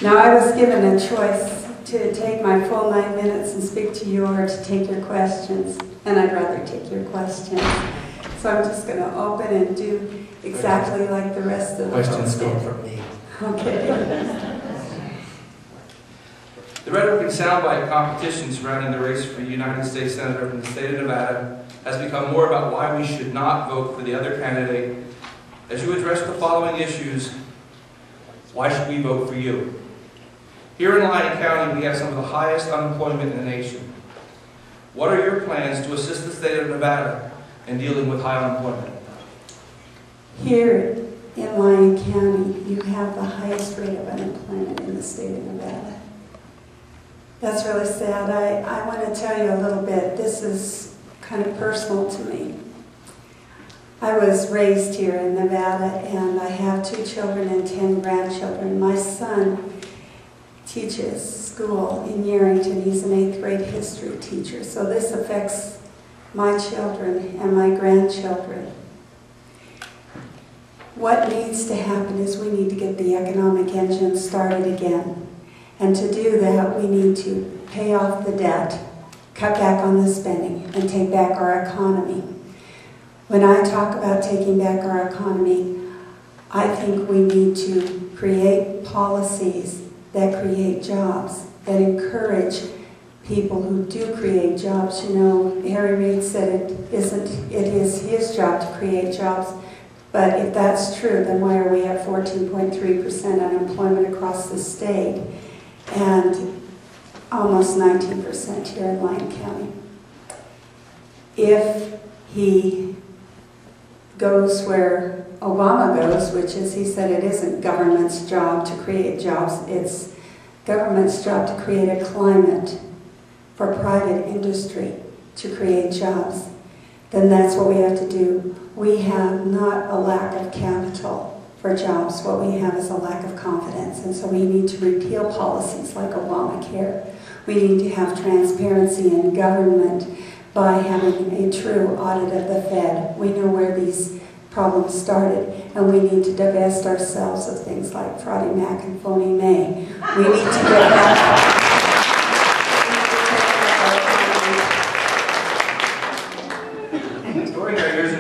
Now, I was given a choice to take my full 9 minutes and speak to you or to take your questions, and I'd rather take your questions. So I'm just going to open and do exactly like the rest of the questions come from me. Okay. The rhetoric and soundbite competition surrounding the race for United States Senator from the state of Nevada has become more about why we should not vote for the other candidate. As you address the following issues, why should we vote for you? Here in Lyon County, we have some of the highest unemployment in the nation. What are your plans to assist the state of Nevada in dealing with high unemployment? Here in Lyon County, you have the highest rate of unemployment in the state of Nevada. That's really sad. I want to tell you a little bit. This is kind of personal to me. I was raised here in Nevada, and I have 2 children and 10 grandchildren. My son teaches school in Yerington. He's an 8th grade history teacher. So this affects my children and my grandchildren. What needs to happen is we need to get the economic engine started again. And to do that, we need to pay off the debt, cut back on the spending, and take back our economy. When I talk about taking back our economy, I think we need to create policies that create jobs, that encourage people who do create jobs. You know, Harry Reid said it is his job to create jobs. But if that's true, then why are we at 14.3% unemployment across the state and almost 19% here in Lyon County? If he goes where Obama goes, which is, he said it isn't government's job to create jobs, it's government's job to create a climate for private industry to create jobs, then that's what we have to do. We have not a lack of capital for jobs. What we have is a lack of confidence, and so we need to repeal policies like Obamacare. We need to have transparency in government by having a true audit of the Fed. We know where these problems started, and we need to divest ourselves of things like Frothy Mac and Phony May. We need to get back. During our years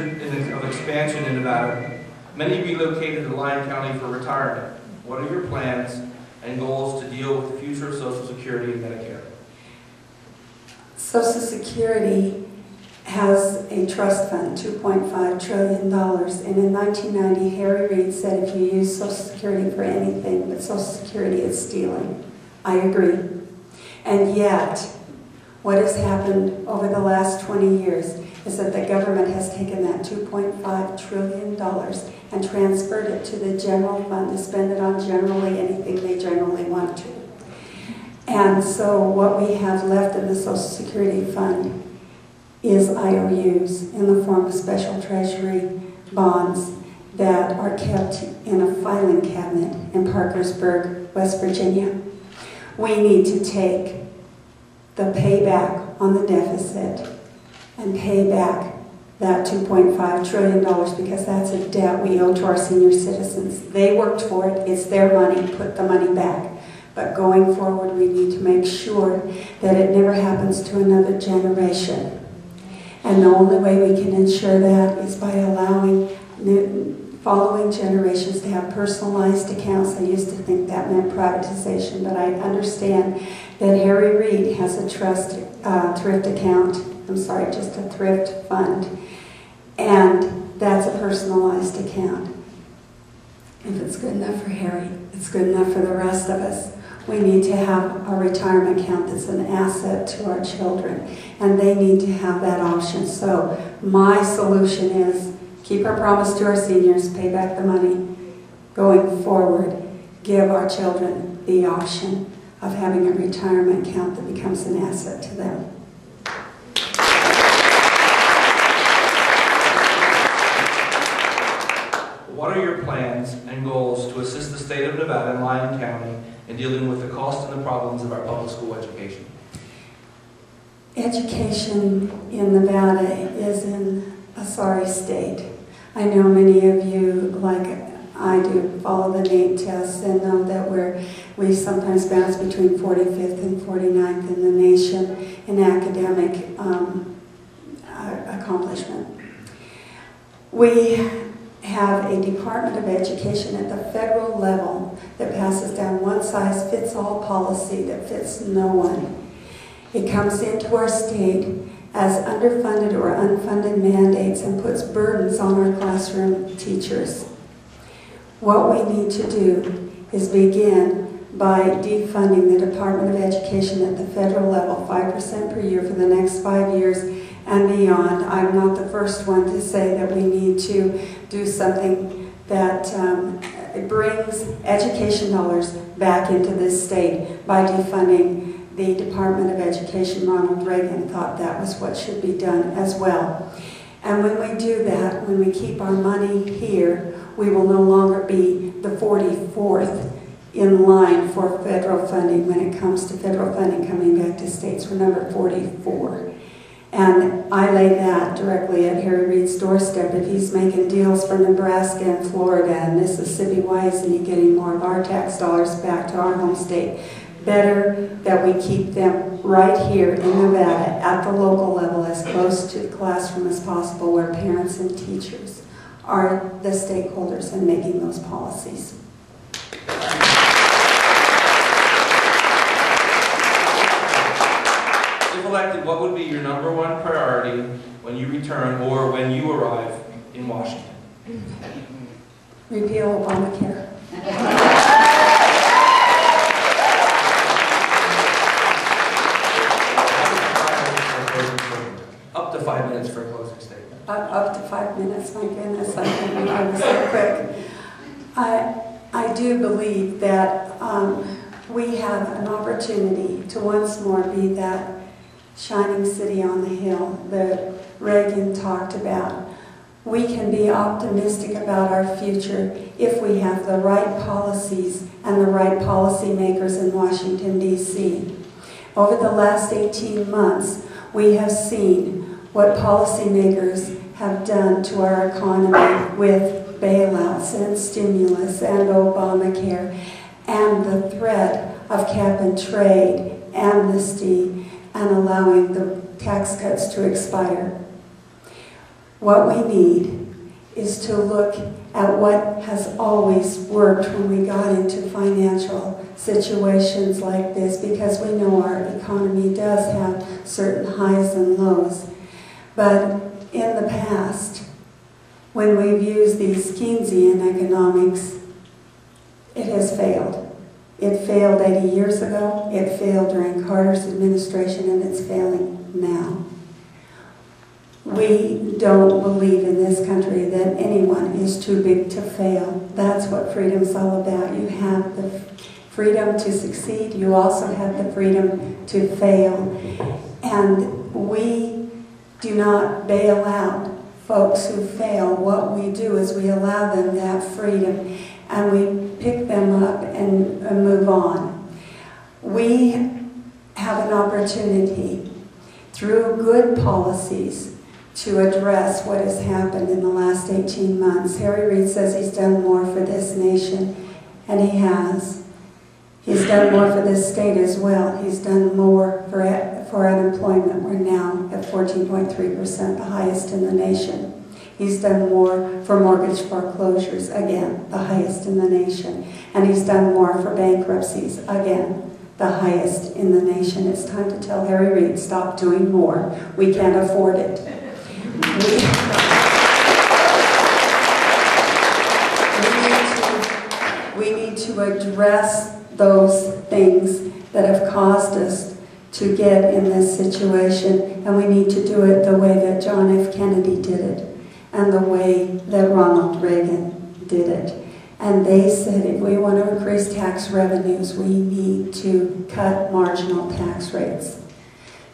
of expansion in Nevada, many relocated to Lyon County for retirement. What are your plans and goals to deal with the future of Social Security and Medicare? Social Security has a trust fund, $2.5 trillion, and in 1990, Harry Reid said if you use Social Security for anything but Social Security, it's stealing. I agree. And yet, what has happened over the last 20 years is that the government has taken that $2.5 trillion and transferred it to the general fund to spend it on generally anything they generally want to. And so what we have left in the Social Security fund is IOUs in the form of special treasury bonds that are kept in a filing cabinet in Parkersburg, West Virginia. We need to take the payback on the deficit and pay back that $2.5 trillion because that's a debt we owe to our senior citizens. They worked for it, it's their money, put the money back. But going forward, we need to make sure that it never happens to another generation. And the only way we can ensure that is by allowing following generations to have personalized accounts. I used to think that meant privatization, but I understand that Harry Reid has a thrift account. I'm sorry, just a thrift fund. And that's a personalized account. If it's good enough for Harry, it's good enough for the rest of us. We need to have a retirement account that's an asset to our children, and they need to have that option. So my solution is keep our promise to our seniors, pay back the money. Going forward, give our children the option of having a retirement account that becomes an asset to them. What are your plans and goals to assist the state of Nevada and Lyon County in dealing with the cost and the problems of our public school education? Education in Nevada is in a sorry state. I know many of you, like I do follow the NAEP tests and know that we sometimes bounce between 45th and 49th in the nation in academic accomplishment. We have a Department of Education at the federal level that passes down one-size-fits-all policy that fits no one. It comes into our state as underfunded or unfunded mandates and puts burdens on our classroom teachers. What we need to do is begin by defunding the Department of Education at the federal level, 5% per year for the next 5 years and beyond. I'm not the first one to say that we need to do something that brings education dollars back into this state by defunding the Department of Education. Ronald Reagan thought that was what should be done as well. And when we do that, when we keep our money here, we will no longer be the 44th in line for federal funding. When it comes to federal funding coming back to states, we're number 44. And I lay that directly at Harry Reid's doorstep. If he's making deals for Nebraska and Florida and Mississippi, why isn't he getting more of our tax dollars back to our home state? Better that we keep them right here in Nevada at the local level, as close to the classroom as possible, where parents and teachers are the stakeholders in making those policies. If elected, what would be your #1 priority when you return or when you arrive in Washington? Repeal Obamacare. Up to 5 minutes for a closing statement. Up to 5 minutes, my goodness, I was so quick. I do believe that we have an opportunity to once more be that shining city on the hill that Reagan talked about. We can be optimistic about our future if we have the right policies and the right policymakers in Washington, D.C. Over the last 18 months, we have seen what policymakers have done to our economy with bailouts and stimulus and Obamacare and the threat of cap and trade, amnesty, and allowing the tax cuts to expire. What we need is to look at what has always worked when we got into financial situations like this, because we know our economy does have certain highs and lows. But in the past, when we've used these Keynesian economics, it has failed. It failed 80 years ago, it failed during Carter's administration, and it's failing now. We don't believe in this country that anyone is too big to fail. That's what freedom's all about. You have the freedom to succeed, you also have the freedom to fail. And we do not bail out folks who fail. What we do is we allow them that freedom and we pick them up and move on. We have an opportunity through good policies to address what has happened in the last 18 months. Harry Reid says he's done more for this nation, and he has. He's done more for this state as well. He's done more for unemployment. We're now at 14.3%, the highest in the nation. He's done more for mortgage foreclosures, again, the highest in the nation. And he's done more for bankruptcies, again, the highest in the nation. It's time to tell Harry Reid, stop doing more. We can't afford it. We need to address those things that have caused us to get in this situation, and we need to do it the way that John F. Kennedy did it, and the way that Ronald Reagan did it. And they said if we want to increase tax revenues, we need to cut marginal tax rates.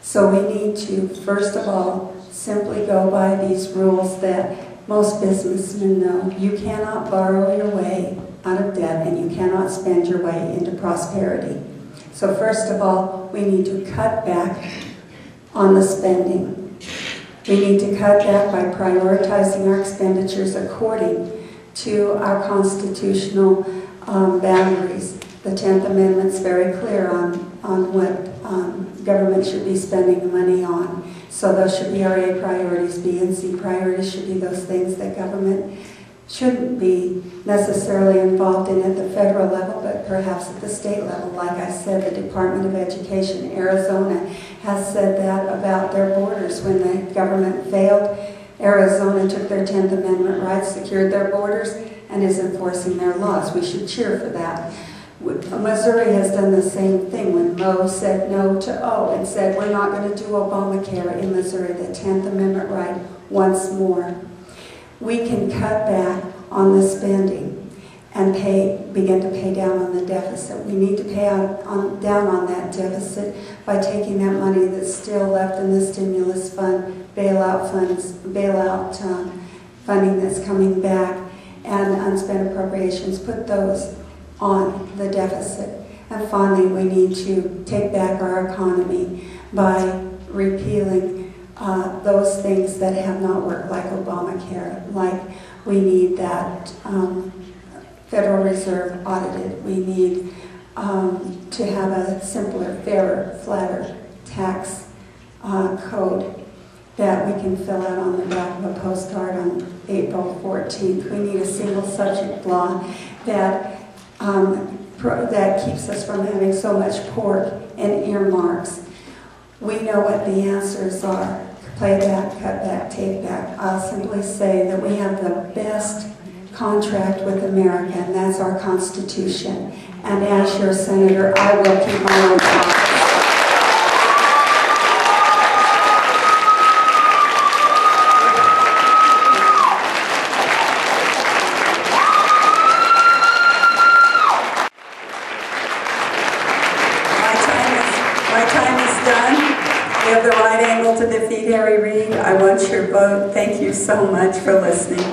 So we need to, first of all, simply go by these rules that most businessmen know. You cannot borrow your way out of debt, and you cannot spend your way into prosperity. So first of all, we need to cut back on the spending. We need to cut back by prioritizing our expenditures according to our constitutional boundaries. The 10th Amendment's very clear on what government should be spending the money on. So those should be our A priorities. B and C priorities should be those things that government shouldn't be necessarily involved in at the federal level, but perhaps at the state level. Like I said, the Department of Education, Arizona, has said that about their borders. When the government failed, Arizona took their 10th Amendment rights, secured their borders, and is enforcing their laws. We should cheer for that. Missouri has done the same thing when Mo said no to O and said we're not going to do Obamacare in Missouri, the 10th Amendment right, once more. We can cut back on the spending and begin to pay down on the deficit. We need to pay down on that deficit by taking that money that's still left in the stimulus fund, bailout funding that's coming back, and unspent appropriations, put those on the deficit. And finally, we need to take back our economy by repealing those things that have not worked, like Obamacare. Like we need that Federal Reserve audited. We need to have a simpler, fairer, flatter tax code that we can fill out on the back of a postcard on April 14th. We need a single subject law that that keeps us from having so much pork and earmarks. We know what the answers are. Play back, cut back, take back. I'll simply say that we have the best contract with America, and that's our Constitution. And as your senator, I will keep my own promise. We have the right angle to defeat Harry Reid. I want your vote. Thank you so much for listening.